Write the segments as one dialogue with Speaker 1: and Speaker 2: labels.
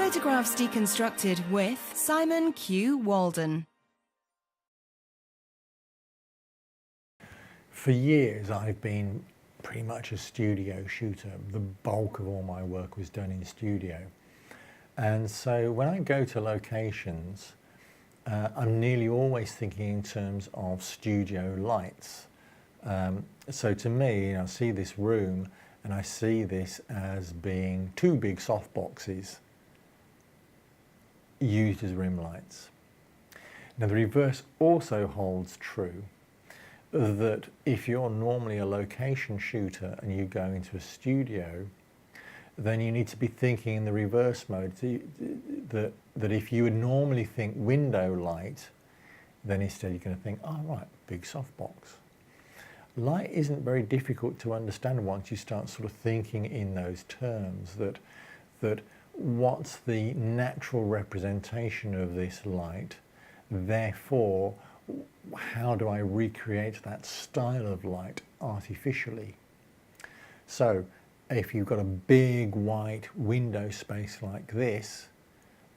Speaker 1: Photographs Deconstructed with Simon Q. Walden.
Speaker 2: For years I've been pretty much a studio shooter. The bulk of all my work was done in studio. And so when I go to locations, I'm nearly always thinking in terms of studio lights. So to me, I see this room and I see this as being two big soft boxes used as rim lights. Now the reverse also holds true, that if you're normally a location shooter and you go into a studio, then you need to be thinking in the reverse mode, that if you would normally think window light, then instead you're going to think, oh right, big softbox. Light isn't very difficult to understand once you start sort of thinking in those terms, that what's the natural representation of this light, therefore how do I recreate that style of light artificially? So if you've got a big white window space like this,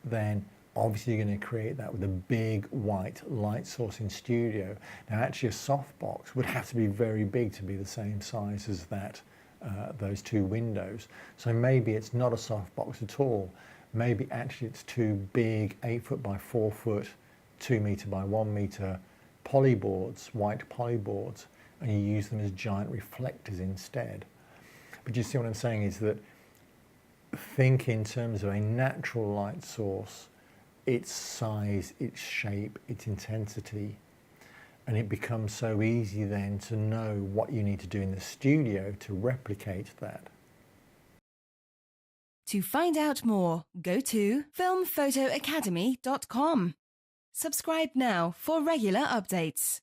Speaker 2: then obviously you're going to create that with a big white light source in studio. Now actually a softbox would have to be very big to be the same size as that, those two windows. So maybe it's not a softbox at all. Maybe actually it's two big 8 foot by 4 foot, 2 meter by 1 meter polyboards, white polyboards, and you use them as giant reflectors instead. But you see what I'm saying is that think in terms of a natural light source, its size, its shape, its intensity, and it becomes so easy then to know what you need to do in the studio to replicate that.
Speaker 1: To find out more, go to FilmPhotoAcademy.com. Subscribe now for regular updates.